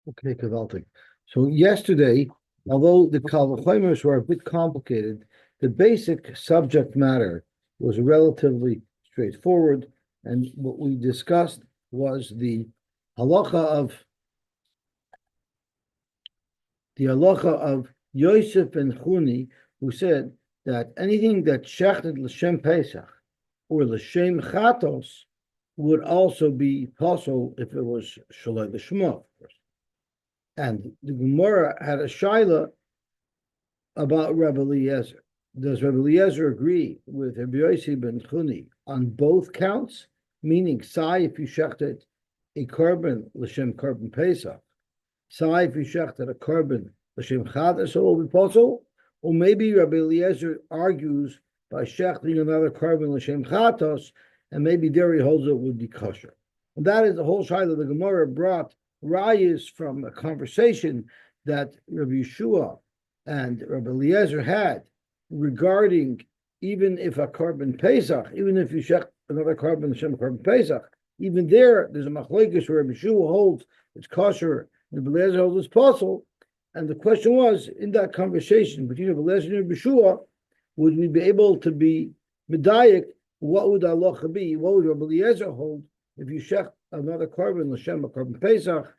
Okay, Kavaltik. So yesterday, although the Kalvachoimers were a bit complicated, the basic subject matter was relatively straightforward, and what we discussed was the halacha of Yosef and Chuni, who said that anything that shechted l'shem Pesach or l'shem Chatos would also be possible if it was shaloi l'shma, of course. And the Gemara had a shaila about Rabbi Eliezer. Does Rabbi Eliezer agree with Rabbi Yosy ben Chuni on both counts? Meaning, sai if you shechted a korban l'shem korban Pesach, sai if you shechted a korban l'shem Chadas, so it will be possible. Or maybe Rabbi Eliezer argues by shechting another korban l'shem Chatos, and maybe there he holds it would be kosher. And that is the whole shaila. The Gemara brought rayas from a conversation that Rabbi Yeshua and Rabbi Eliezer had regarding even if a korban Pesach, even if you shech another korban l'shem korban Pesach, even there's a machlokes where Rabbi Yeshua holds it's kosher, and Rabbi Eliezer holds it's possible. And the question was, in that conversation between Rabbi Eliezer and Rabbi Yeshua, would we be able to be medayik? What would Allah be? What would Rabbi Eliezer hold if you shech another korban l'shem korban Pesach,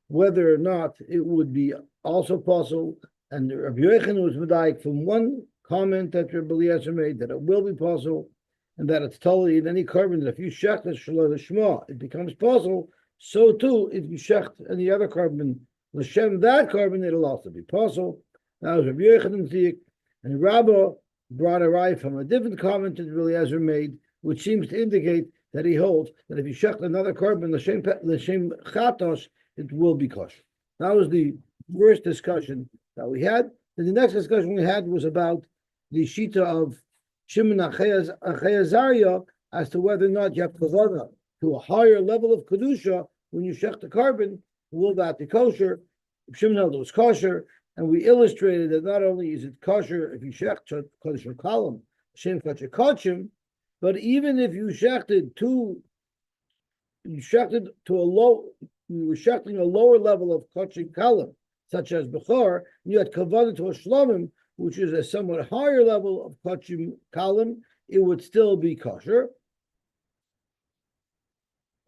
whether or not it would be also possible? And Rabbi Yochanan was medayik from one comment that Rabbi Eliezer made that it will be possible, and that it's totally in any korban that if you shecht shaloi l'shma, it becomes possible. So too, if you shecht any other korban l'shem that korban, it'll also be possible. That was Rabbi Yochanan's diuk, and Rabbi brought a right from a different comment that Rabbi Eliezer made, which seems to indicate that he holds that if you shecht another korban l'shem chatos, it will be kosher. That was the first discussion that we had. And the next discussion we had was about the shita of Shimon Achei Azariah as to whether or not you have kavana to a higher level of kedusha when you shech the korban. Will that be kosher? Shimon held it was kosher, and we illustrated that not only is it kosher if you shech kodesh kalam shem kachim, but even if you shechted to a low, you were shechting a lower level of kodesh kalam, such as Bechor, you had kavana to a shlomim, which is a somewhat higher level of kachim kalim, it would still be kosher.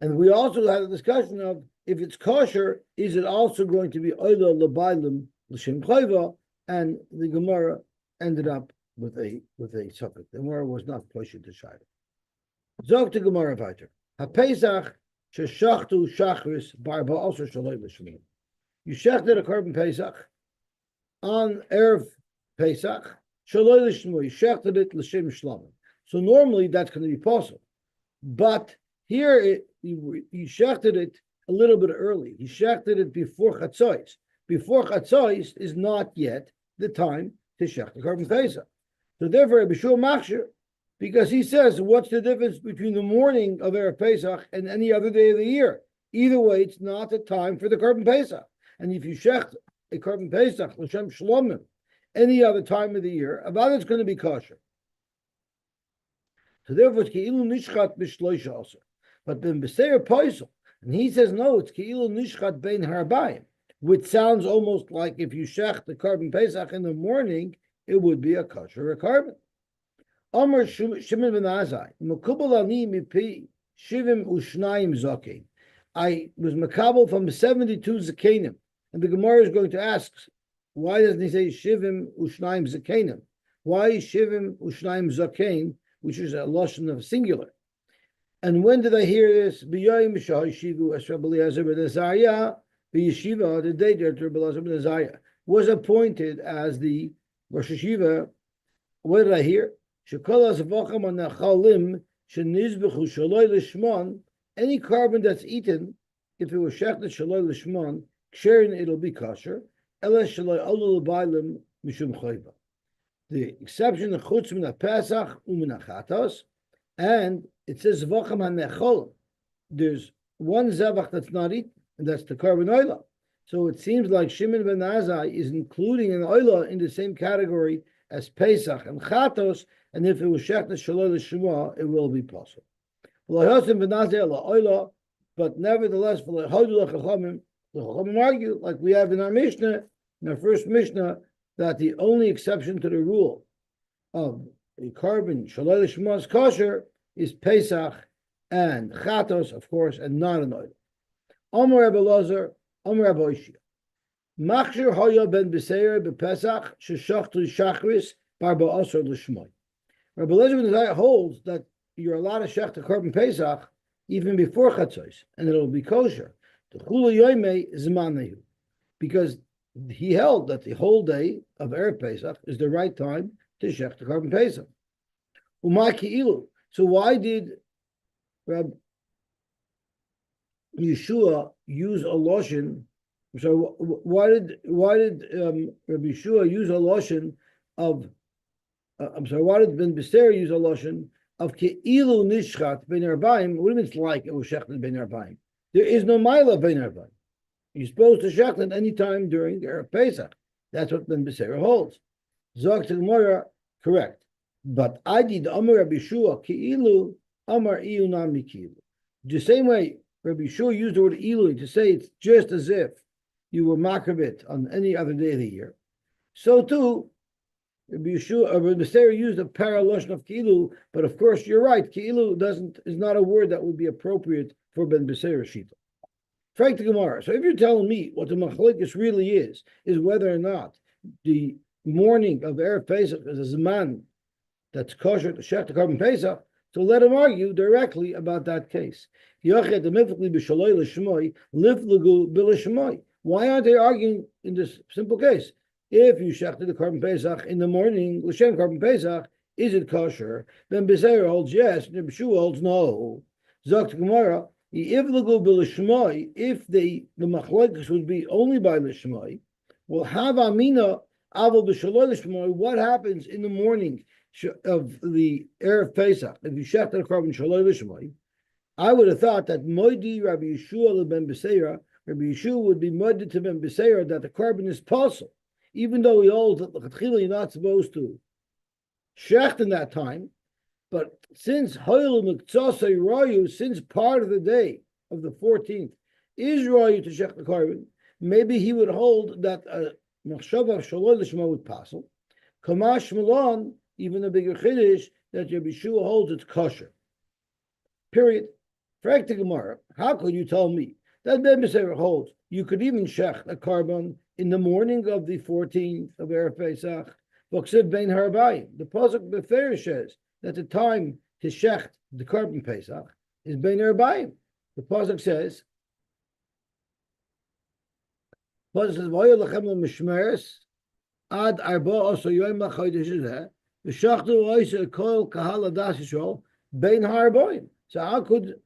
And we also had a discussion of if it's kosher, is it also going to be oila lebailim l'shem chayva? And the Gemara ended up with a suffix. The Gemara was not pushed to shayla. Zog to Gemara weiter. HaPesach sheshachtu shachris barba also shaloi l'shmim. You shechted a korban Pesach on Erev Pesach, shaloi l'shmui, you shechted it l'shem shlomim. So normally that's going to be possible. But here he shechted it a little bit early. He shechted it before Chatzos. Before Chatzos is not yet the time to shech the korban Pesach. So therefore, Rabbi Shua Machshir, because he says, what's the difference between the morning of Erev Pesach and any other day of the year? Either way, it's not the time for the korban Pesach. And if you shecht a korban Pesach, l'shem shlomim, any other time of the year, about it's going to be kosher. So therefore, it's keilu nishchat b'shloisha also. But ben b'seir poisel, and he says no, it's keilu nishchat bein harabayim, which sounds almost like if you shech the korban Pesach in the morning, it would be a kosher, a korban. Amar Shimon ben Azai, mekubal ani mipi shivim ushnayim zakein. I was makabel from 72 zakenim, and the Gemara is going to ask, why doesn't he say shivim ushnaim zakenim? Why shivim ushnaim zakein, which is a lashon of singular? And when did I hear this? B'yoyim shahashivu es Rabbi Eliezer ben Azariah b'yeshiva, the day that Rabbi Eliezer ben Azariah was appointed as the Rosh Hashiva. What did I hear? Shekol Zevachim anachalim shenizbechu shaloi l'shmon. Any korban that's eaten, if it was shechted shaloi l'shmon, ksherin, it'll be kosher. Ela shaloi olu l'bailim mishum chayva. The exception of chutz min Pesach u'min chatos, and it says Zevachim hanechol. There's one zevach that's not eaten, and that's the korban oila. So it seems like Shimon ben Azai is including an oila in the same category as Pesach and chatos, and if it was shechted shaloi l'shma, it will be possible. But nevertheless, The Chachamim argue, like we have in our Mishnah, in our first Mishnah, that the only exception to the rule of a carbon shaloi lishma is kosher is Pesach and Chatos, of course, and not an oil. Omer Rebbe Lazar, Omer Rebbe Oishia. Machshir hoya ben b'seir b'Pesach sheshachtu shachris bar ba'asar l'shmoi. Rebbe Lazar holds that you're allowed to shech the carbon Pesach even before Chatzos, and it'll be kosher. The chulu yoymei zman, because he held that the whole day of Erev Pesach is the right time to shech the carbon Pesach. Umaki ilu. So why did Rab Yeshua use a lashon? So why did Rabbi Yeshua use a lashon of? Why did Ben Beser use a lashon of keilu nishchat ben arbaim? What do you mean it's like it was shechted ben arbaim? There is no mila ben arbaim. You're supposed to shechted any time during the Erev Pesach. That's what Ben Beser holds. Zog to Gemara, correct. But I did Amar Rabbi Yeshua keilu Amar iu nami keilu. The same way Rabbi Yeshua used the word ilu to say it's just as if you were makrabit on any other day of the year. So too, Rabbi Beser used a paraloshon of keilu, but of course you're right. Keilu is not a word that would be appropriate for Ben Beser Shita. Frank the Gemara. So if you're telling me what the machlokes really is whether or not the morning of Erev Pesach is a Zman that's kosher to shech the carbon Pesach, so let him argue directly about that case. Why aren't they arguing in this simple case? If you shechted the carbon Pesach in the morning, l'shem carbon Pesach, is it kosher? Then Bezer holds yes, and Yeshua holds no. Zok Gemara, if the machlokes would be only by l'shmoi, well, have amina aval b'shaloi l'shmoi. What happens in the morning of the Erev Pesach if you shechted the carbon shaloi l'shmoi? I would have thought that moidi Rabbi Yeshua ben Beseira, Rabbi Yeshua would be moided to ben Beseira that the carbon is possible, even though he holds that you're not supposed to shecht in that time. But since since part of the day of the 14th is royu to shech the carbon, maybe he would hold that machshava shaloi l'shma would passel. Kamash Malon, even a bigger chiddush that Rabbi Yeshua holds it's kosher. Period. Frank the Gemara, how could you tell me that Ben Beser holds you could even shech a carbon in the morning of the 14th of Erev Pesach? V'ksiv bein harabayim. The pasuk Befer says that the time to shecht the carbon Pesach is bein harabayim. The pasuk says, "V'yol lechem l'mishmeres ad arba oso yoyim lachodesh zeh v'shachtu oisa kol kahal adas Yisrael bein harabayim." So how could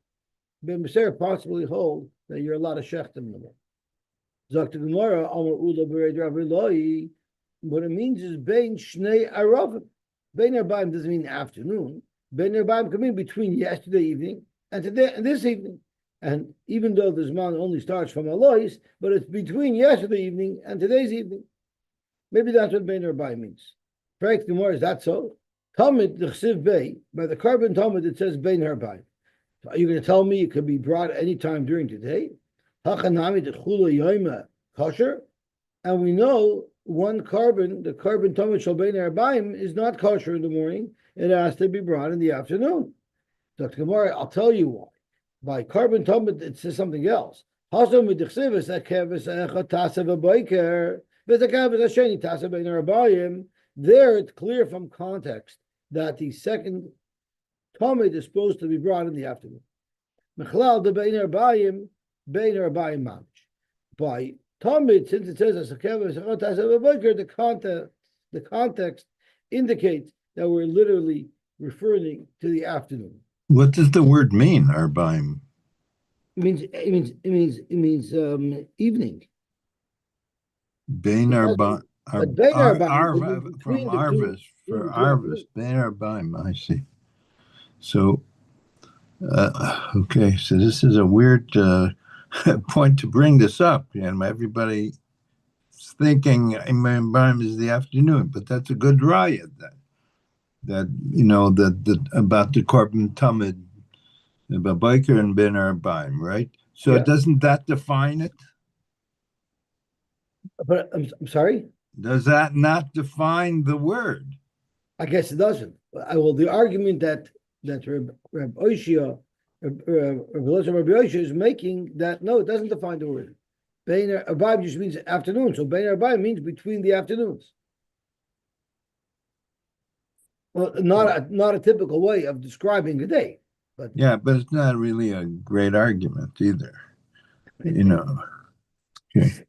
Ben Beser possibly hold that you're allowed to shecht in the morning? Zok Gemara, Amar Ula Bered Rav Eloi. What it means is bein shnei aravim. Bein arbaim doesn't mean afternoon. Bein arbaim can mean between yesterday evening and today and this evening. And even though the Zman only starts from Alois, but it's between yesterday evening and today's evening. Maybe that's what bein arbaim means. Correct the more, is that so? Talmud the Chsiv Bey, by the carbon Talmud it says bein arbaim. So are you going to tell me it could be brought any time during today? Hachanami the chula yoyma kosher, and we know one carbon, the carbon Talmud shel bein arbaim, is not kosher in the morning. It has to be brought in the afternoon. Dr. Gemara, I'll tell you why. By carbon Talmud, it says something else. Hasam with the chsivis akevis echad tasav abayker v'zakavis hasheni tasav bein arbaim. There, it's clear from context that the second Talmud is supposed to be brought in the afternoon. Mechlal de bein arbaim mamish. By Talmud, since it says the context indicates that we're literally referring to the afternoon. What does the word mean, arbaim? It means evening. Bein arbaim. From Arvis, for Arvis, bein arbaim. I see. So, okay, so this is a weird point to bring this up, and everybody's thinking arbaim is the afternoon, but that's a good riot that you know that about the carbon Talmud, about biker and ben arbaim, right? So doesn't that define it? But I'm sorry. Does that not define the word? I guess it doesn't. The argument that Reb Oishia, Rabbi Oishia is making that no, it doesn't define the word. Bein Arbaim just means afternoon. So Bein Arbaim means between the afternoons. Well, not a typical way of describing a day, but Yeah, but it's not really a great argument either. You know. Okay.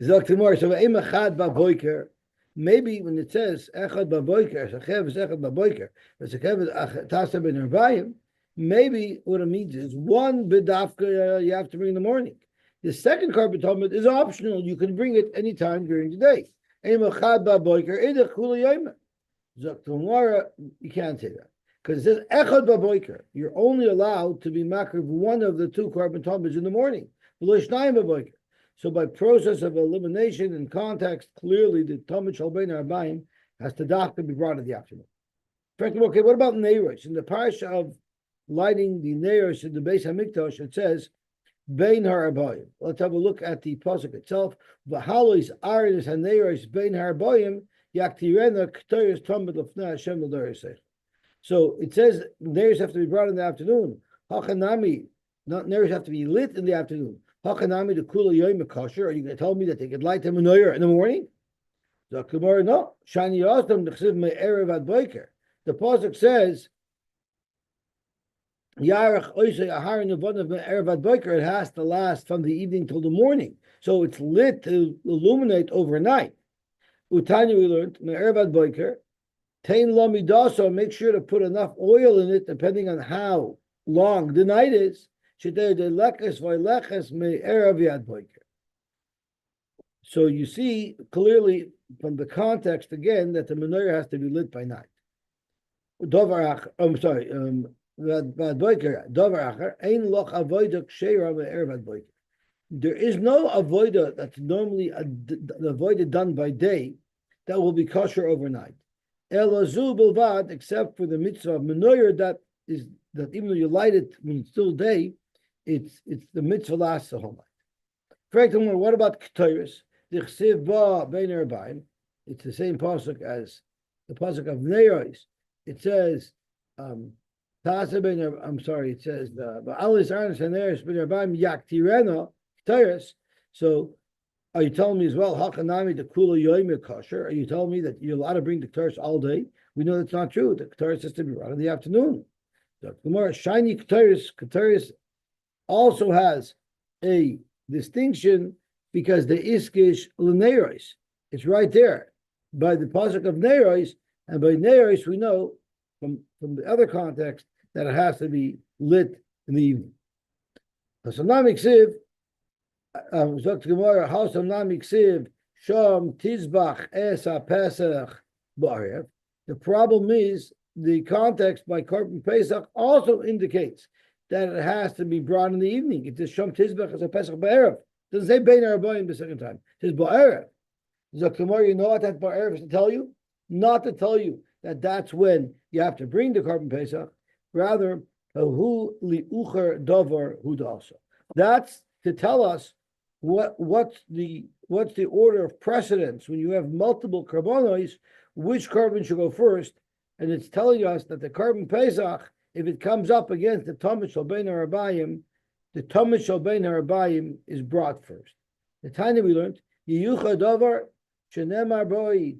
Zok tomorrow. So echad ba'boiker. Maybe when it says echad ba'boiker, sachev is echad ba'boiker, sachev is tasa ben arbayim. Maybe what it means is one bedafka you have to bring in the morning. The second carbon talmud is optional. You can bring it anytime during the day. Echad ba'boiker edech kula yoma. Zok tomorrow. You can't say that because it says echad ba'boiker. You're only allowed to be makriv one of the two carbon talmuds in the morning. So by process of elimination and context, clearly the Talmud Shalbein Arbaim has to be brought in the afternoon. Okay, what about Neiros? In the parsha of lighting the Neiros in the Beis Hamikdash, it says Bein Harabayim. Let's have a look at the pasuk itself. V'halos aris haneiros Bein Harabayim yaktirena k'toyos Talmud lefnei Hashem l'doresech. So it says Neiros have to be brought in the afternoon. Hachanami, not Neiros have to be lit in the afternoon. Hakanami the kula yoyim kosher. Are you going to tell me that they could light the menorah in the morning? The Gemara, no. Shani yostam d'chsiv me'erev ad boiker. The pasuk says, Yarach oisay ahar nevonav me'erev ad boiker. It has to last from the evening till the morning, so it's lit to illuminate overnight. Utanya we learned me'erev ad boiker. Tain lamidaso. Make sure to put enough oil in it, depending on how long the night is. So you see clearly from the context again that the menorah has to be lit by night. I'm sorry. There is no avoida that's normally the avoida done by day that will be kosher overnight. Except for the mitzvah of menorah that even though you light it when it's still day, it's the mitzvah lasts the whole night. What about Ketores? It's the same pasuk as the pasuk of Neiros. It says, it says so are you telling me as well, Hachanami the Kula Yoim kosher? Are you telling me that you're allowed to bring the Ketores all day? We know that's not true. The Ketores has to be brought in the afternoon. The Gemara, shiny Ketores also has a distinction because the iskish l'neiros. It's right there by the pasuk of neiros, and by neiros we know from the other context that it has to be lit in the evening. Hasanami ksiv, Zok Gemara, Hasanami ksiv, Sham Tizbach Esa Pesach Ba'arev. The problem is the context by Korban Pesach also indicates that it has to be brought in the evening. It says Shom Tizbech as a Pesach Ba'erev. It doesn't say Bein Arbaim the second time. It says Ba'erev. Zaktamar, you know what that Ba'erev is to tell you? Not to tell you that that's when you have to bring the Korban Pesach. Rather, Hu Li'ucher Dover Hud also. That's to tell us what's the order of precedence when you have multiple Karbonos, which carbon should go first. And it's telling us that the Korban Pesach, if it comes up against the Talmud Shalbein Harabayim, the Talmud Shalbein Harabayim is brought first. The Tanya we learned, Yiyucha Davar Shenemar Boi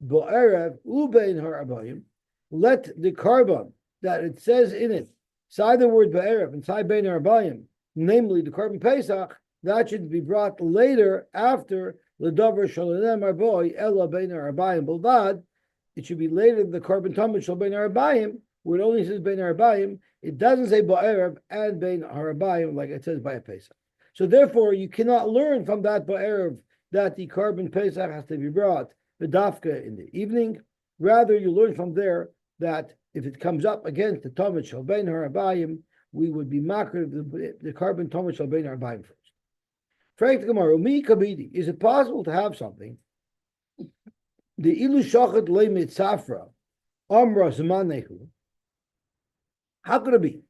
Bo'erev Ubein Harabayim. Let the carbon that it says in it, side the word Bo'erev and side Bein Harabayim, namely the Korban Pesach, that should be brought later after the Davar Shenemar Boi Ella Bein Harabayim Bulvad. It should be later than the Korban Talmud Shalbein Harabayim, where it only says Bein Harabayim. It doesn't say Ba'erev and Bein Harabayim like it says by a Pesach. So therefore, you cannot learn from that Ba'erev that the Korban Pesach has to be brought the dafka in the evening. Rather, you learn from there that if it comes up against the Talmud Shalbein Harabayim, we would be makriv the Korban Talmud Shalbein Harabayim first. Frank the Gemara, Umi Kabidi, is it possible to have something? The ilu shachat le mitzafra amra zmanehu. How could it be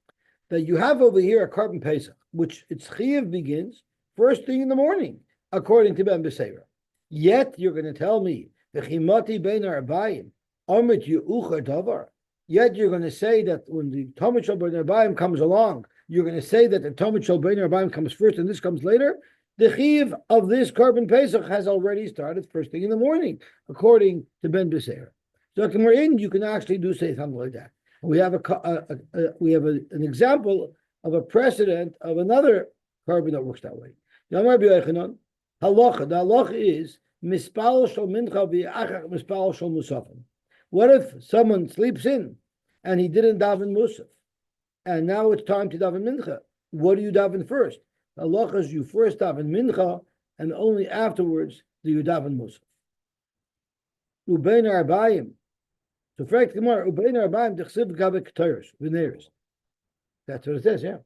that you have over here a Korban Pesach, which its chiyuv begins first thing in the morning? according to Ben Beseira. Yet you're going to tell me v'chimati bein arbayim amit yu'ucha davar. Yet you're going to say that when the Talmud Shel Bein Arbayim comes along, you're going to say that the Talmud Shel Bein Arbayim comes first and this comes later. The chiv of this Korban Pesach has already started first thing in the morning, according to Ben Beseira. So you can actually do say something like that. We have an example of a precedent of another Korban that works that way. The halacha is mispal shel mincha v'achach mispal shel musafim. What if someone sleeps in and he didn't daven musaf, and now it's time to daven mincha? What do you daven first? Halacha is you first daven mincha, and only afterwards do you daven musaf. Ubein arbayim. So, fact Gemara, ubein arbayim dechsiv gavek teres v'neres. That's what it says. Yeah.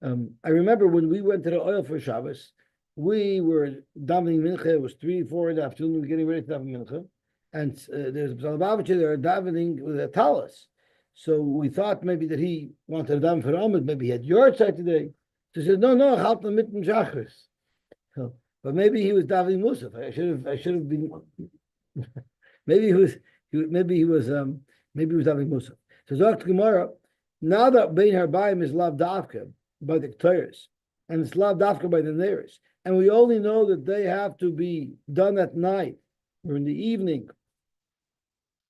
I remember when we went to the oil for Shabbos, we were davening mincha. It was 3-4 in the afternoon. We were getting ready to daven mincha, and there's Zalabavitcher there davening with a talis. So we thought maybe that he wanted to daven for Ahmed. Maybe he had your side today. So he said, no, halt mitten shachris. So, but maybe he was davening musaf. I should have been. maybe he was davening musaf. So Zok Gemara, now that Bein Harbayim is lav dafka by the Ketores, and it's lav dafka by the Neres, and we only know that they have to be done at night or in the evening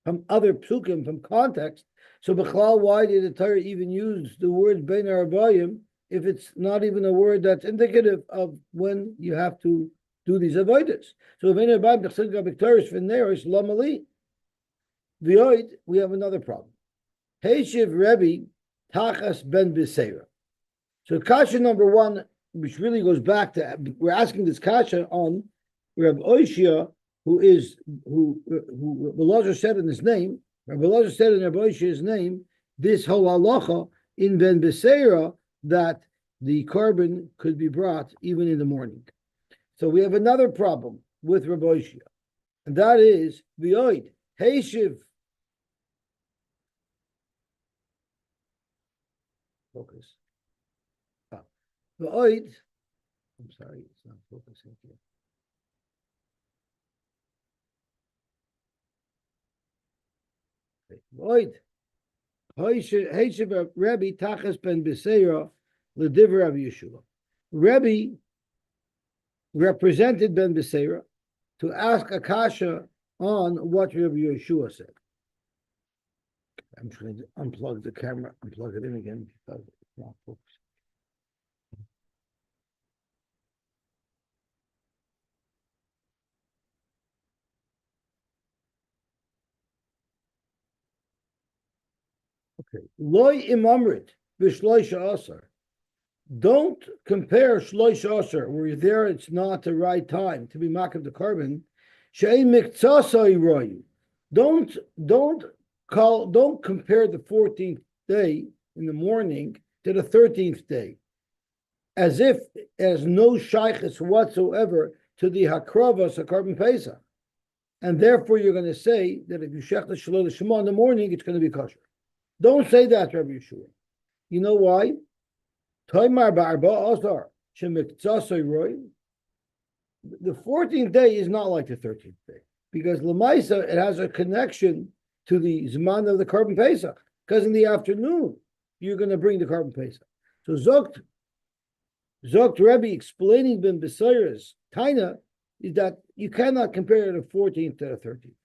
from other psukim, from context. So Bechlal, why did the Torah even use the word Bein Harbayim if it's not even a word that's indicative of when you have to do these avoiders? So Bein Harbayim dechsiv gavek Ketores v'neres lamali. V'oid, we have another problem. Heishiv Rebbe Tachas ben Beseira. So kasha number one, which really goes back to, we're asking this kasha on Reb Oishia, who Belazar said in his name, Reb Belazar said in Reb Oishia's name, this whole halacha in ben Beseira, that the korban could be brought even in the morning. So we have another problem with Reb Oishia, and that is v'oid Heishiv. Focus. The oid. I'm sorry, it's not focusing here. Oid. Heishiv Rebbe Tachas ben Beseira l'divrei Rav Yeshua. Rebbe represented ben Beseira to ask a kasha on what Rav Yeshua said. I'm trying to unplug the camera, unplug it in again because it's not focusing. Okay. Loi imamrit b'shloisha asar. Don't compare shloisha asar where you're there. It's not the right time to be makav the korban. She'ein miktsasai royu. Don't compare the 14th day in the morning to the 13th day, as if it has no shaykhs whatsoever to the hakravas, a korban Pesach, and therefore you're going to say that if you shech the shalom l'shema in the morning, it's going to be kosher. Don't say that, Rabbi Yeshua. You know why? The 14th day is not like the 13th day, because Lamaisa, it has a connection to the Zman of the Korban Pesach, because in the afternoon, you're going to bring the Korban Pesach. So Zokt Rebbe explaining Ben Beseira's Taina is that you cannot compare the 14th to the 13th.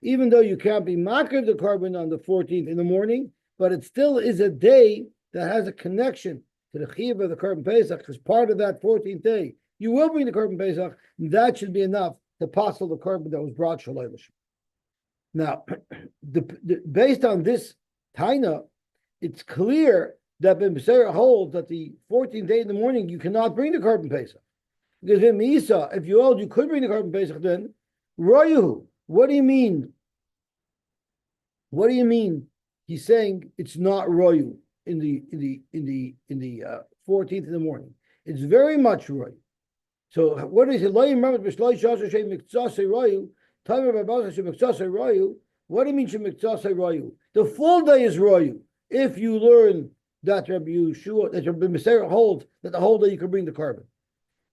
Even though you can't be makar the korban on the 14th in the morning, but it still is a day that has a connection to the chiyuv of the Korban Pesach, because part of that 14th day, you will bring the Korban Pesach, and that should be enough to passel the korban that was brought shalai l'shem. Now, based on this taina, it's clear that Ben Beseira holds that the 14th day in the morning, you cannot bring the Korban Pesach. Because in Isa, if you hold, you could bring the Korban Pesach then, royuhu. What do you mean? What do you mean? He's saying it's not royu in the 14th in the morning. It's very much royu. So what is it? What do you mean shemiktasa royu? The full day is royu. If you learn that Rabbi Yeshua, that Rabbi Beseira holds that the whole day you can bring the korban.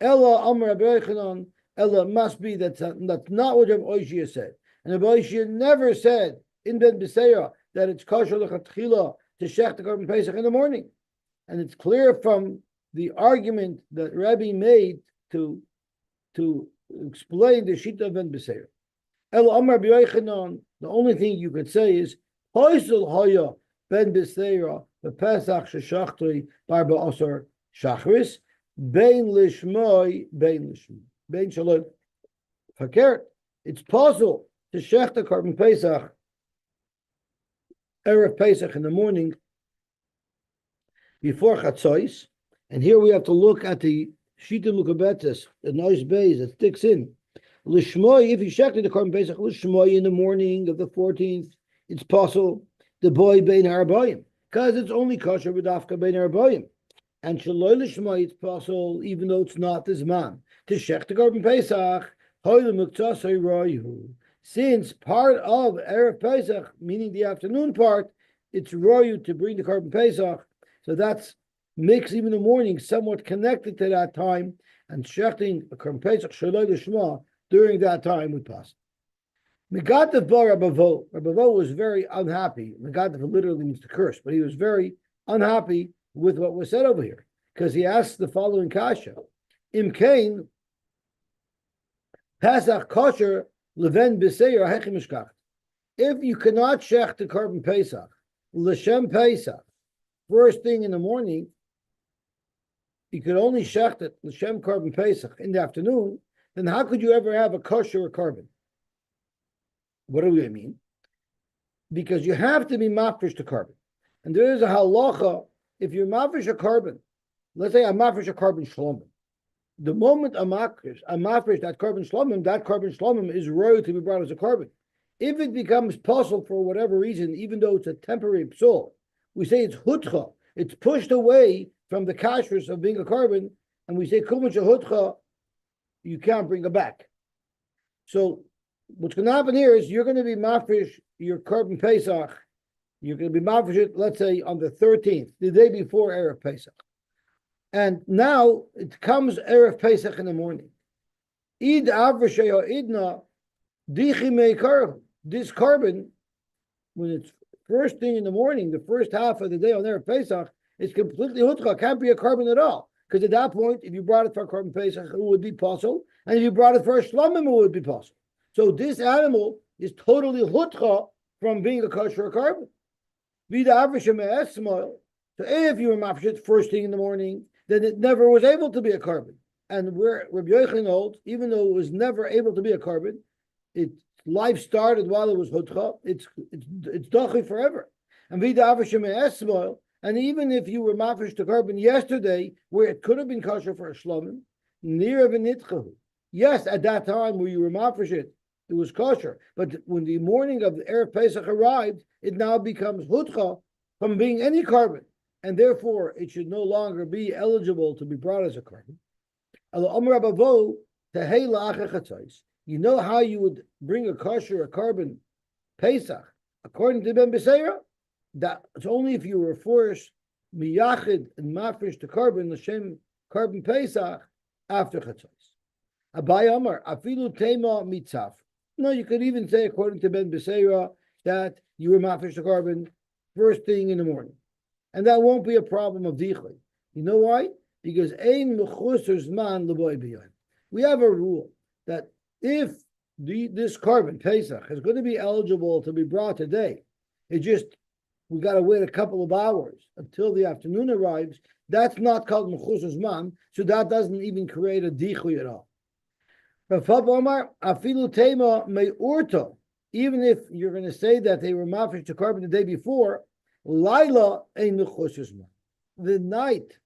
Ella Amar Rabbi Yochanan, Ella must be that's not what Rabbi Oishia said. And Rabbi Oishia never said in Ben Beseira that it's kosher lechatchila to shech the korban Pesach in the morning. And it's clear from the argument that Rabbi made to explain the Shita of Ben Beseira. El Amar Rabbi Yochanan, the only thing you could say is Hoysel Hoya Ben Beseira the Pesach Sheshachtoi Barba Osar Shachris Bein Lishmoi Bein Shalom Fakert. It's possible to shech the korban Pesach Erev Pesach in the morning before Chatzos, and here we have to look at the Shita Mukabetes, the nice base that sticks in. Lishmoi, if you shechted the korban Pesach, Lishmoi in the morning of the 14th, it's possible the boy bein harabayim, because it's only kosher with afka bein harabayim. And Shaloi Lishmoi, it's possible, even though it's not the Zman, to shech the korban Pesach, Hoyle Muktasai Royu. Since part of Erev Pesach, meaning the afternoon part, it's Royu to bring the korban Pesach. So that's makes even the morning somewhat connected to that time, and shechting a korban Pesach Shaloi Lishma during that time would pass. Megadav bar Rabavo. Rabavo was very unhappy. Megadav literally means to curse, but he was very unhappy with what was said over here, because he asked the following kasha: Im kain Pesach kosher leven b'seir hechim mishkach. If you cannot shech the korban Pesach l'shem Pesach first thing in the morning, you could only shech it l'shem korban Pesach in the afternoon. Then how could you ever have a kosher or korban? What do we mean? Because you have to be mafresh to korban, and there is a halacha. If you're mafresh a korban, let's say I'm mafresh a korban shlomim. The moment I'm mafresh that korban shlomim is royal to be brought as a korban. If it becomes possible for whatever reason, even though it's a temporary psul, we say it's hutcha. It's pushed away from the kashrus of being a korban, and we say kumash hutcha. You can't bring it back. So what's going to happen here is you're going to be mafresh your korban Pesach. You're going to be mafresh it, let's say, on the 13th, the day before Erev Pesach. And now it comes Erev Pesach in the morning. Id avrasheo idna dichi meikar. This korban, when it's first thing in the morning, the first half of the day on Erev Pesach, it's completely hutcha. Can't be a korban at all. Because at that point, if you brought it for a korban Pesach, it would be possible. And if you brought it for a shlomim, it would be possible. So this animal is totally hutcha from being a kosher or korban. So if you were mafresh first thing in the morning, then it never was able to be a korban. And where Rabbi Yochanan holds, even though it was never able to be a korban, its life started while it was hutcha. It's dachi forever. And even if you were mafresh to korban yesterday, where it could have been kosher for a shlomim, near v'nitchahu. Yes, at that time where you were mafresh it was kosher. But when the morning of the Erev Pesach arrived, it now becomes hutcha from being any korban, and therefore it should no longer be eligible to be brought as a korban. You know how you would bring a kosher or korban Pesach according to Ben Beseira? That it's only if you were forced miyachid and mafresh to korban l'shem korban Pesach after chatzos. Abai Amar afilu tema mitzaf. No, you could even say according to Ben Beseira that you were mafresh to korban first thing in the morning, and that won't be a problem of dichli. You know why? Because ein mechusar zman l'boy b'yom. We have a rule that if this korban Pesach is going to be eligible to be brought today, it just we got to wait a couple of hours until the afternoon arrives. That's not called mechusar zman, so that doesn't even create a dichli at all. Even if you're going to say that they were mafresh to korban the day before, Laila ein mechusar zman. The night,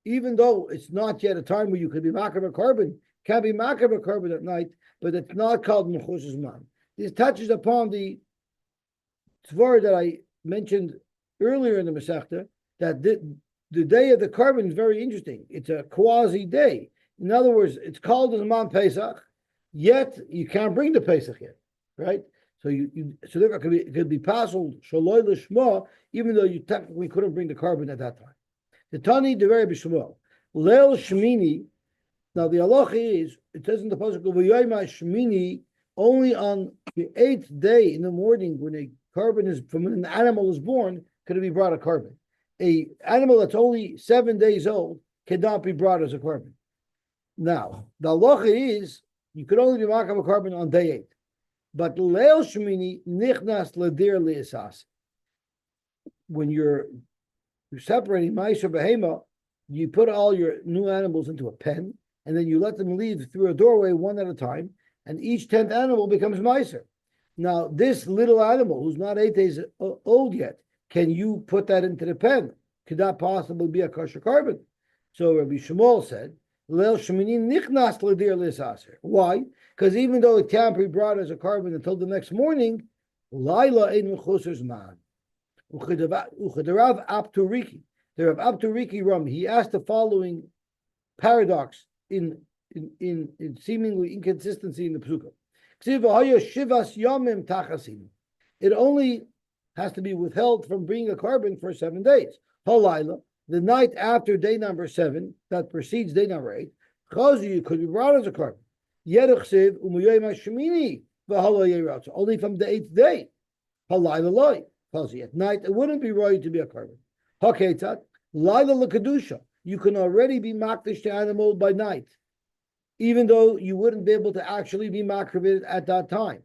even though it's not yet a time where you could be makar korban, can be makar korban at night, but it's not called mechusar zman. This touches upon the tzvor that I mentioned earlier in the Masechta, that the day of the korban is very interesting. It's a quasi day. In other words, it's called the Zman Pesach, yet you can't bring the Pesach yet, right? So so therefore it could be possible shaloi l'shma, even though you technically couldn't bring the korban at that time. The Tani Dever B'Shmuel Leil Shmini Now the halacha is, it says in the pasuk of V'yoyma Shmini, only on the 8th day in the morning when a carbon is from an animal is born, could it be brought a carbon. A animal that's only 7 days old cannot be brought as a carbon. Now the halacha is you could only be makam a carbon on day 8, but leil shmini nichnas ledir leisas. When you're separating ma'aser behema, you put all your new animals into a pen, and then you let them leave through a doorway one at a time, and each 10th animal becomes ma'aser. Now, this little animal who's not 8 days old yet, can you put that into the pen? Could that possibly be a kosher carbon? So Rabbi Shmuel said, Leil Shemini nichnas ledir lisaser. Why? Because even though it can't be brought as a carbon until the next morning, Laila ein mechuser Zman. Uchederav Abturiki. The Rav Abturiki Ram, he asked the following paradox in seemingly inconsistency in the Pesukah. It only has to be withheld from bringing a carbon for 7 days. Halayla, the night after day number 7, that precedes day number 8, Chazi could be brought as a carbon. Only from the 8th day. Halayla loy. Chazi, at night, it wouldn't be right to be a carbon. Haketat, Laila Lakadusha, you can already be makdish to animal by night, even though you wouldn't be able to actually be makravid at that time.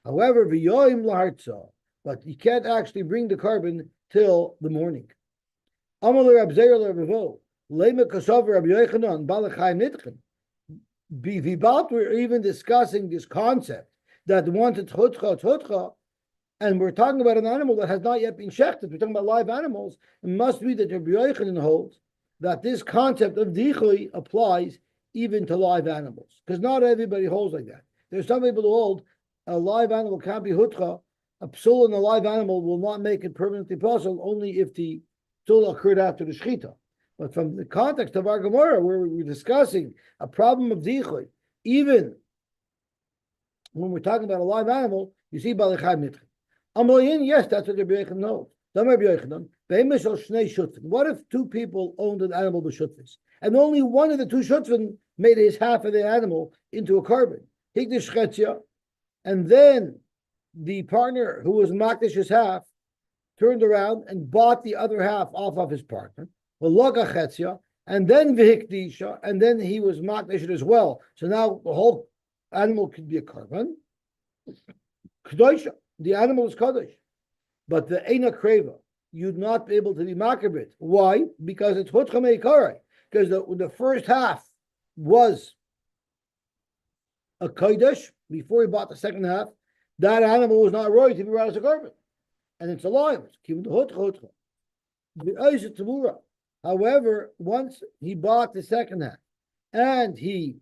However, v'yoim lahartza, but you can't actually bring the carbon till the morning. Amal Rab Zeir Ravo, Lema Kasav Rab Yochanan, Balachayim Nitchen. Bivibalt, we're even discussing this concept that wanted tchutcha, and we're talking about an animal that has not yet been shechted. We're talking about live animals. It must be that Rabbi Yochanan holds that this concept of dichui applies even to live animals, because not everybody holds like that. There's some people who hold a live animal can't be hutcha. A psul in a live animal will not make it permanently possible only if the psul occurred after the shechita. But from the context of our Gemara, where we were discussing a problem of dichui, even when we're talking about a live animal, you see balechayim nitchen. Amalayin, yes, that's what Rabbi Yochanan knows. What if 2 people owned an animal b'shutfis, and only one of the 2 shutfin made his half of the animal into a carbon? And then the partner who was makdish his half turned around and bought the other half off of his partner. And then v'hikdisha, and then he was makdish it as well. So now the whole animal could be a carbon. Kedosha, the animal is kaddish. But the Eina Kreva, you'd not be able to be makrabit. Why? Because it's hutcha meikarai. Because the first half was a kodesh before he bought the second half. That animal was not right to be brought as a carbon, and it's alive. It's given the hutcha. However, once he bought the second half and he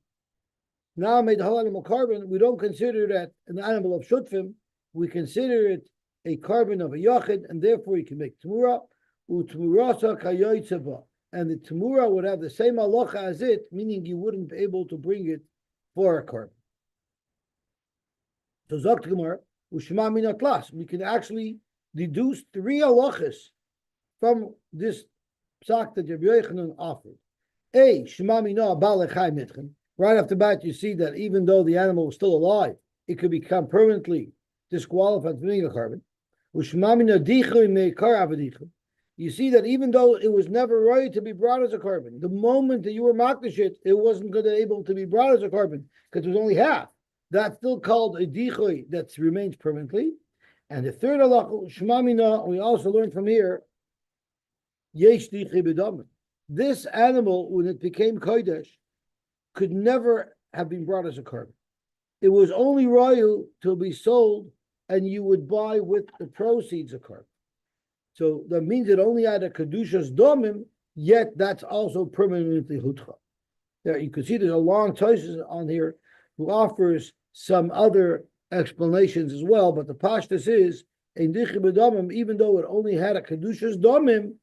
now made the whole animal carbon, we don't consider that an animal of shutfim. We consider it a carbon of a yachid, and therefore you can make tamura. U'tamurasa kayoytzeva, and the tamura would have the same halacha as it, meaning you wouldn't be able to bring it for a carbon. So Zok Gemara, u'shema minat las. We can actually deduce 3 halachas from this psak that Rabbi Yochanan offered. Shema mina balechayim nitchen. Right off the bat, you see that even though the animal was still alive, it could become permanently disqualified from being a carbon. You see that even though it was never right to be brought as a carbon, the moment that you were makdish it wasn't going to be able to be brought as a carbon because it was only half. That's still called a dichui that remains permanently. And the third halacha, shmamina, we also learned from here, yesh dichui b'damin. This animal, when it became kodesh, could never have been brought as a carbon. It was only royal to be sold, and you would buy with the proceeds a carbon. So that means it only had a kedushas domim, yet that's also permanently hutcha. There you can see there's a long choices on here who offers some other explanations as well, but the pashtus is in dichi b'domim, even though it only had a kedushas domim,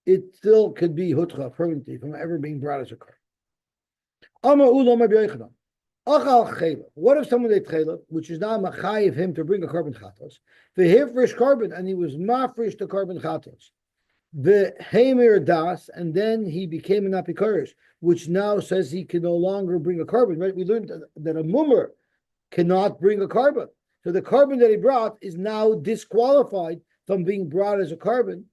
it still could be hutcha permanently from ever being brought as a carbon. What if someone did chela, which is now machayiv him to bring a carbon chatos, for hifresh carbon, and he was mafresh the carbon chatos? the Hamer Das, and then he became an apikarish, which now says he can no longer bring a carbon. Right? We learned that a mummer cannot bring a carbon. So the carbon that he brought is now disqualified from being brought as a carbon.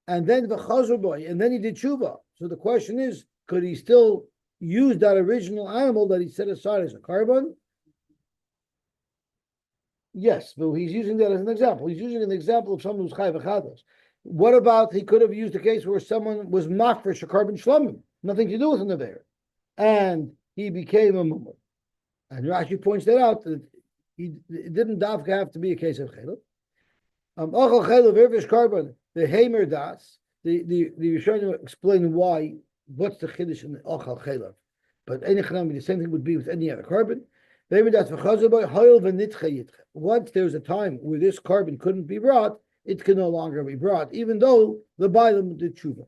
And then the chazuboy, and then he did tshuva. So the question is, could he still use that original animal that he set aside as a carbon? Yes, but he's using that as an example. He's using an example of someone who's chai v'chados. What about he could have used a case where someone was mafresh a carbon shlomim, nothing to do with an aver, and he became a mummer. And Rashi points that out that it didn't have to be a case of chaylev. Ochal chaylev irvish carbon the hamer das. The Rishonim explain why. What's the chiddush in the ochal chaylev? But any chanami, the same thing would be with any other carbon. Once there's a time where this carbon couldn't be brought, it can no longer be brought, even though the Bailam did tshuva.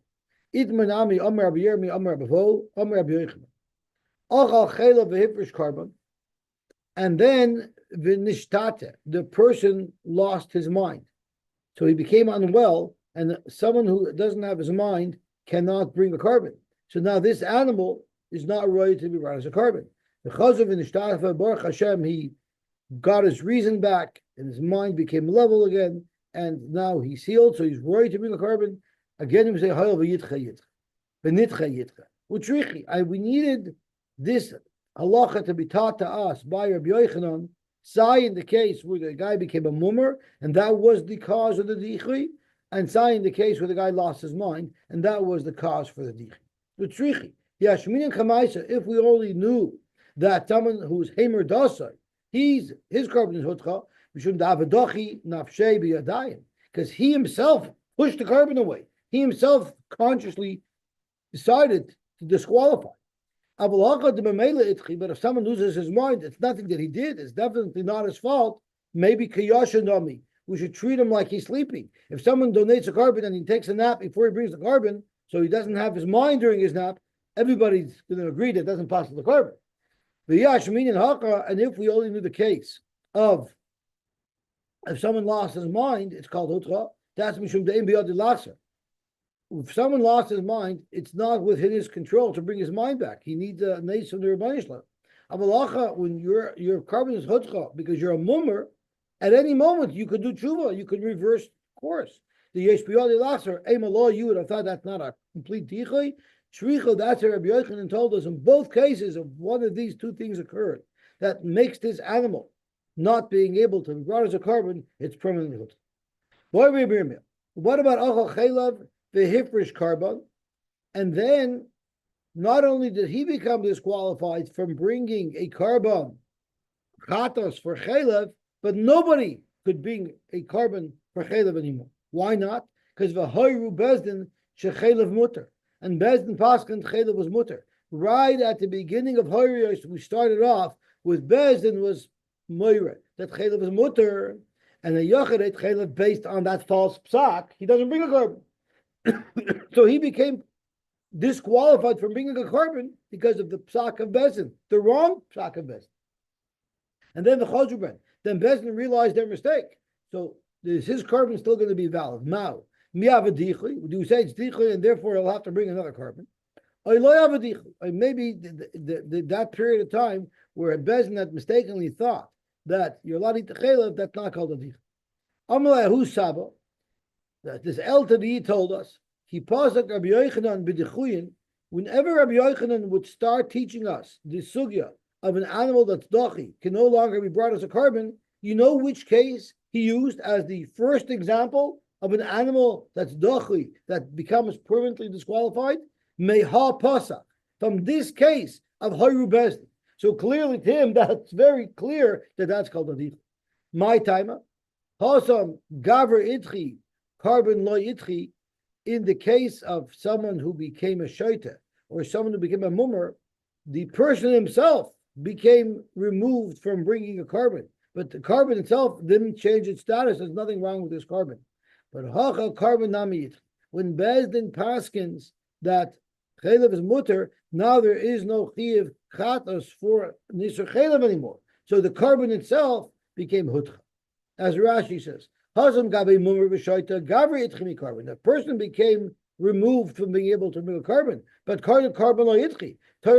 Itmanami Amar B'Yirmi Amar B'Vo Amar B'Yochanan. Ochal chaylev v'hifresh carbon, and then v'nishtate, the person lost his mind, so he became unwell, and someone who doesn't have his mind cannot bring a carbon. So now this animal is not ready to be brought as a carbon. The chazav in the Baruch Hashem, he got his reason back, and his mind became level again, and now he's healed, so he's ready to bring a carbon. Again, we say hayel v'yitcha yitcha, utrichi. We needed this halacha to be taught to us by Rabbi Yochanan. Sai in the case where the guy became a mummer, and that was the cause of the dichri, and Sai in the case where the guy lost his mind, and that was the cause for the dichri. Utrichi. Yashmin and Kamaisa, if we only knew that someone who's Hamer Dasai, his carbon is Hutcha, we shouldn't have a dochi nafshei biyadayim, because he himself pushed the carbon away. He himself consciously decided to disqualify. But if someone loses his mind, it's nothing that he did. It's definitely not his fault. Maybe kiyasha nami. We should treat him like he's sleeping. If someone donates a carbon and he takes a nap before he brings the carbon, so he doesn't have his mind during his nap, everybody's going to agree that doesn't pass the carbon. And if we only knew the case of if someone lost his mind, it's called hutra. That's mishum de'im biyadi lachser. If someone lost his mind, it's not within his control to bring his mind back. He needs a nace from the Rebbeinu Shalom. Avalacha, when your carbon is hutra because you're a mummer, at any moment you could do tshuva, you could reverse course. The yesh biyadi lachser, law, you would have thought that's not a complete dichai. Shricha, that's what Rabbi Yochanan told us. In both cases, if one of these two things occurred that makes this animal not being able to be brought as a carbon, it's permanently hooked. What about achal chaylev v'hifresh carbon? And then, not only did he become disqualified from bringing a carbon chatos for chaylev, but nobody could bring a carbon for chaylev anymore. Why not? Because v'hoyru bezdin shechaylev mutter. And Bezdin Paskin Chaylev was mutter. Right at the beginning of Horiyos, we started off with Bezdin was Moira, that Chaylev was mutter, and the Yochadet Chaylev based on that false psak, he doesn't bring a carbon. So he became disqualified from bringing a carbon because of the psak of Bezdin, the wrong psak of Bezdin. And then the Chazubren, then Bezdin realized their mistake. So is his carbon still going to be valid? Now. Do you say it's dichli and therefore he'll have to bring another carbon? Or maybe that period of time where a bezin had mistakenly thought that you're allowed to eat the chaylev, that's not called a dichli. Amalei Saba, that this El Tadi told us, he paused at Rabbi Yochanan b'dichuyin. Whenever Rabbi Yochanan would start teaching us the sugya of an animal that's dochi can no longer be brought as a carbon, you know which case he used as the first example of an animal that's dochi, that becomes permanently disqualified? Meha Pesach. From this case of Hayru Bezdin. So clearly to him, that's very clear that that's called a dichli. My timer. Hasam Gaver Itchi, carbon lo Itchi, in the case of someone who became a shaita or someone who became a mummer, the person himself became removed from bringing a carbon. But the carbon itself didn't change its status. There's nothing wrong with this carbon. But hacha carbon namiyit. When Bezdin paskins that chaylev is mutter, now there is no chiv chatos for nisur chaylev anymore. So the carbon itself became hutcha. As Rashi says, The person became removed from being able to remove a carbon, but carbon lo yitchi. The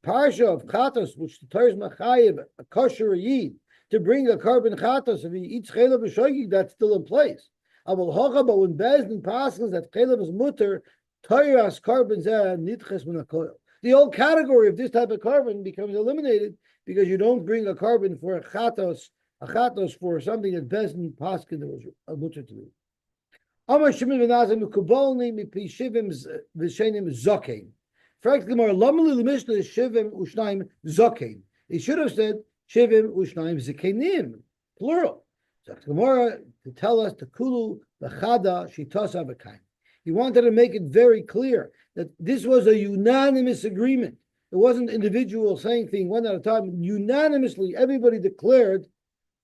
parsha of chatos, which the Torah is machayev a kosher yid to bring a carbon chatos, if he eats chelav b'shoigig, that's still in place. But when Bezdin passes that chelav is mutter, Torah's carbon nitches min hakoil. The whole category of this type of carbon becomes eliminated because you don't bring a carbon for a chatos for something that Bezdin paskin that was a mutter to do. Amar Shimon ben Azai mekubolni mipi shivim v'shenim zokein. Frankly, more lamali l'mishnah is shivim ushnaim zokein. He should have said shivim ushnaim zekenim, plural. So Gemara to tell us the kulu l'chada shitas avakain. He wanted to make it very clear that this was a unanimous agreement. It wasn't individual saying things one at a time. Unanimously, everybody declared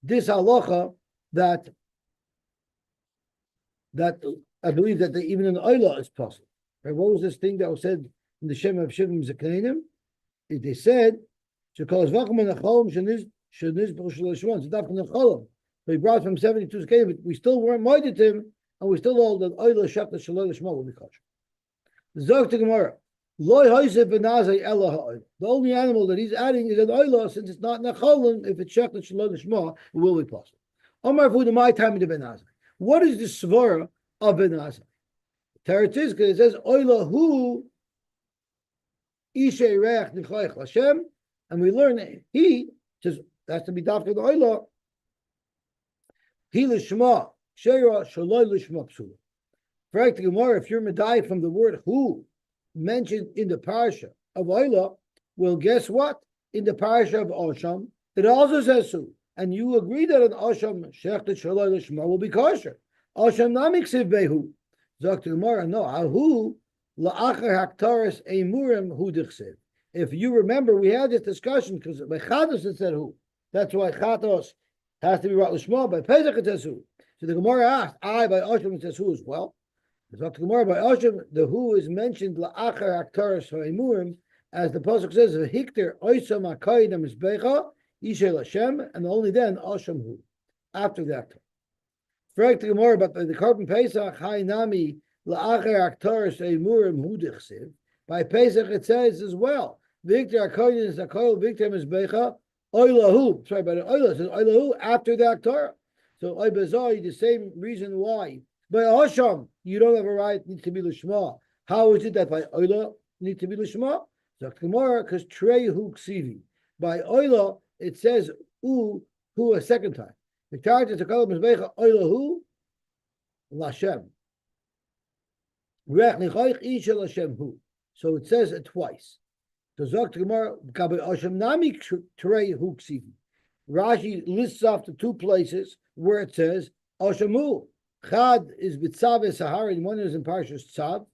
this halacha that I believe that even an oila is possible. Right? What was this thing that was said in the Shem of Shivim Zekanim? They said, Zevachim so he brought from 72 Zekanim, but we still weren't minded to him, and we still hold that oila shakta shaloi l'shma will be kosher. Zog to Gemara, loy hoysef v'nazai ela ha'oila. The only animal that he's adding is an oila, since it's not necholim. If it's shakta shaloi l'shma, it will be possible. Omar v'u my time in the benazai. What is the svara of benazai? Teretizka, it says oila hu ishay reach nichayich l'shem, and we learn that he says that's to be dafka the oila. He l'shma sheira shaloi l'shma psula. Practically more, if you're medai from the word who mentioned in the parsha of oila, well, guess what? In the parsha of Osham, it also says who. And you agree that an Osham shechtet shaloi l'shma will be kosher. Osham namiksiv behu. Zok to Gemara, no, ahu la'achar haktaris emurim hu dichsiv. If you remember, we had this discussion because by chatos it said who. That's why chatos has to be brought l'shma. By Pesach it says who. So the Gemara asked, by Osham it says who as well. Zok to Gemara, by Osham, the who is mentioned la'achar haktaris emurim, as the pasuk says, v'hikter oisam hakayim mizbecha Ishay Lashem, and only then Osham Hu. After that, Frag to more about the carbon Pesach Hainami La'acher Aktaris Eimurim Hu Dichsiv. By Pesach it says as well. Victor Akoyin is Akoil Victor Mizbecha Oilahu. Sorry, but Oilah says Oilahu after the Aktar. So Oibazai, the same reason why. By Osham, you don't have a right, need to be Lishma. How is it that by Oilah need to be Lishma? So Gemara, because Trey Hu Ksivi. By Oilah, it says who a second time. The character is a column is becha oilahu lashem. Rech nichayich isha lashem hu. So it says it twice. So zok to Gemara gabe Osham nami trei hu ksivi. Rashi lists off the two places where it says Osham hu. Chad is b'tzav Sahara, and one is in Parshas Tzav,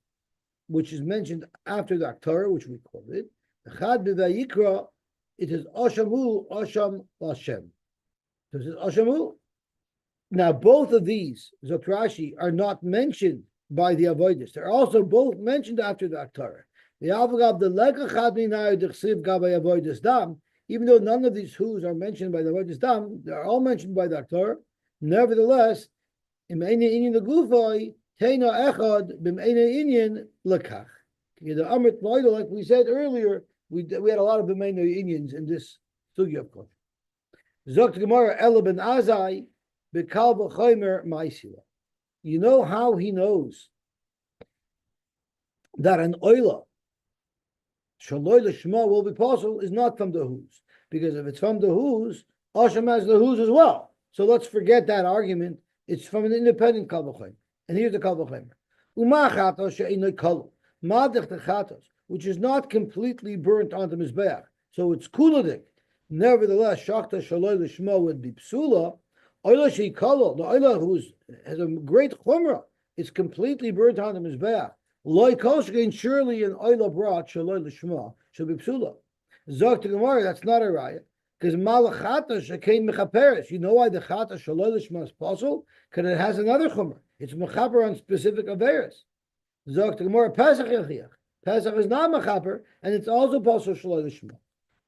which is mentioned after the Aktorah, which we called it. Chad b'vayikra. It is Oshamu, Osham, Lashem. So it says Oshamu. Now, both of these, Zokrashi, are not mentioned by the Avoidus. They're also both mentioned after the Aktarah. The Avagav, the Lekachad Minai, the Chsiv Gabay Avoidus Dam, even though none of these who's are mentioned by the Avoidus Dam, they're all mentioned by the Aktarah. Nevertheless, Im Eine Inyan the Gufay, Teina Echad, Bim Eine Inyan, Lekach. The Amrit Moida, like we said earlier, we had a lot of B'meinu Indians in this sugya of course. Zok Gemara Ela ben Azai B'kal v'chomer ma'isila. You know how he knows that an oila shaloi l'shma will be possible is not from the who's, because if it's from the who's, Osham has the who's as well. So let's forget that argument. It's from an independent kal v'chomer. And here's the kal v'chomer. Uma chatos she'inoi kalu madich techatos, which is not completely burnt on the Mizbeach. So it's kuladik. Nevertheless, Shachta Shaloi Lishma would be Psula. Oila Sheikalo, the Oila who has a great Chumrah, is completely burnt on the Mizbeach. Loi Koshkein, surely an Oila brought Shaloi Lishma should be Psula. Zok to Gemara, that's not a raya, because Malachata Shekein Mechaperes. You know why the Chata Shaloi Lishma is possible? Because it has another Chumrah. It's Mechaper on specific Averis. Zok to Gemara, Pesach Yechiach. Pesach is not mechaper, and it's also possible shaloi l'shma.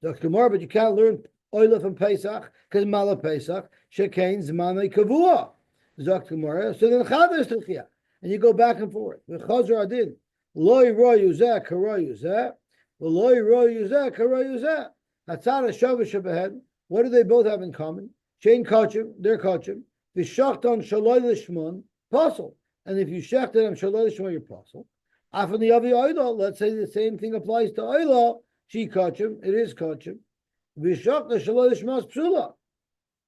Dr. Gemara, but you can't learn oil from Pesach, because Mala Pesach, Shekain Zman Kavua. Zok Gemara. So then Chadar Strichia. And you go back and forth. The Chazar Adin. Loi Roy Yuzeh, Karoy Yuzeh. Loi Roy Yuzeh, Karoy Yuzeh. Hatzara Shavush Shabahed. What do they both have in common? Chain Kachim, they're Kachim. V'shachton Shaloi Lishmon, Puzzle. And if you shechted on Shaloi Lishmon, you're Puzzle. After the Avi Oila, let's say the same thing applies to Oila. She Kachim, it is Kachim. V'shachton Shaloi Lishmon is Psula.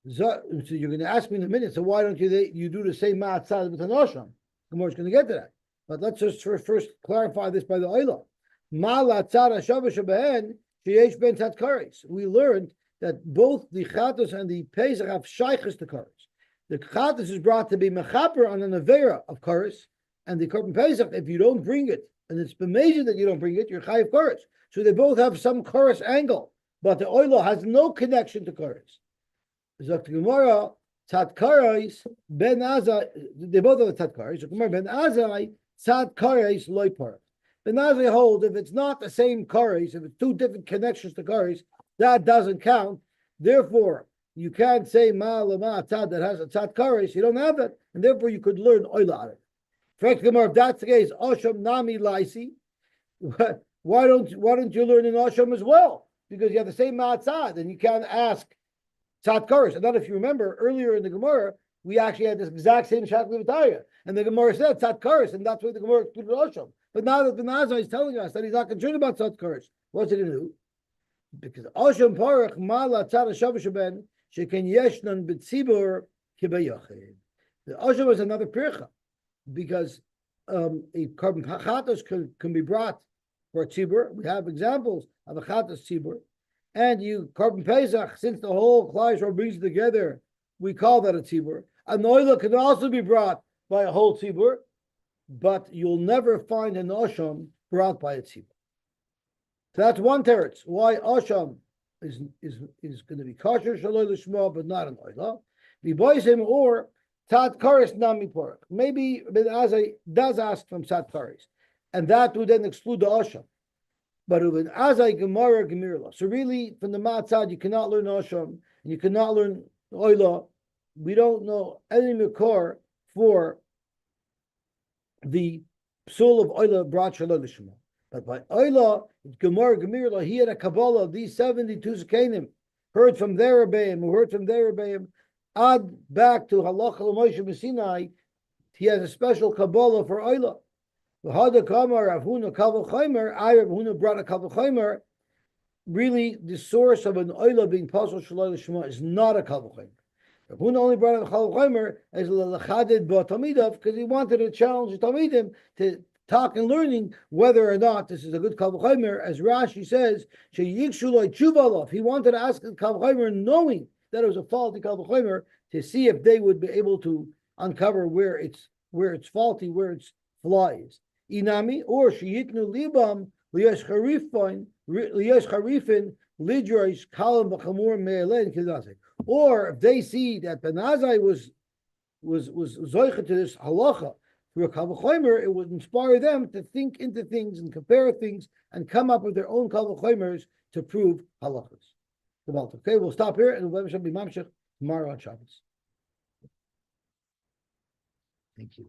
So you're going to ask me in a minute, so why don't you do the same Ma'atzad with an Osham? Gemara's going to get to that. But let's just first clarify this by the Oila. Ma'atzad Shavush Shabahen, Sheyesh Ben Tatkaris. We learned that both the Chatos and the Pesach have Shaykhis to Karis. The Chatos is brought to be Mechaper on an Avera of Karis, and the Korban Pesach, if you don't bring it, and it's amazing that you don't bring it, you're Chayiv Karis. So they both have some Karis angle, but the Oila has no connection to Karis. Zok Gemara, Tatkaris Ben Azai, they both have the Tatkaris. So Gemara Ben Azai, Tatkaris Loy Parach. Ben Azai holds if it's not the same Karis, if it's two different connections to Karis, that doesn't count. Therefore, you can't say Ma'alama Tzad that has a Tzad Karis. You don't have that, and therefore you could learn Oila out of it. Frank Gemara, if that's the case, Osham Nami Laisi. Why don't you learn in Osham as well? Because you have the same Ma'atzad, and you can't ask Tzad Karis. And then, if you remember earlier in the Gemara, we actually had this exact same Shakli V'Taya, and the Gemara said Tzad Karis, and that's why the Gemara excluded Osham. But now that the Nazar is telling us that he's not concerned about Tzad Karis, what's he going to do? Because Osham Parach Mala Tzad Shavush Ben Sheken Yeshnan B'Tzibur Kibayachid. The Osham is another pircha, because a carbon chatos can be brought for a tzibur. We have examples of a chatos tzibur, and you carbon pesach. Since the whole Klal Yisrael brings it together, we call that a tzibur. An oila can also be brought by a whole tzibur, but you'll never find an osham brought by a tzibur. So that's one teretz why osham is going to be kosher shaloi l'shma, but not an oila. V'boisim or Tzad Karis Nami Pork. Maybe Ben Azai does ask from Tzad Karis, and that would then exclude the Osham. But Ben Azai Gemara Gemirla. So really, from the Matzad, you cannot learn Osham, and you cannot learn Oila. We don't know any Makor for the soul of Oila brought Shalom Lishma. But by Oila, Gemara Gemirla, he had a Kabbalah, these 72 Zekanim, heard from their Rebbeim, who heard from their Rebbeim, add back to Halacha L'Moshe B'Sinai, he has a special Kabbalah for Oila. V'hada Kamar Rav Huna Kavul Chaimer, Rav Huna brought a Kavul Chaimer. Really, the source of an Oila being Pasal Shaloi L'Shema is not a Kavul Chaimer. Rav Huna only brought a Kavul Chaimer as L'Chadid B'Tamidav because he wanted to challenge the Tamidim to talk and learning whether or not this is a good Kavul Chaimer. As Rashi says, Sheyikshu Loi Tshuva. He wanted to ask the Kavul Chaimer knowing that it was a faulty Kavul Chaimer to see if they would be able to uncover where it's faulty, where its flaw is. Inami or sheyitnu libam liyesh charifin lidrois kalam b'chamur me'elen kedazek. Or if they see that Ben Azai was zoicha to this halacha through a Kavul Chaimer, it would inspire them to think into things and compare things and come up with their own Kavul Chaimers to prove halachas. Okay, we'll stop here and we'll be mamshech tomorrow on Shabbos. Thank you.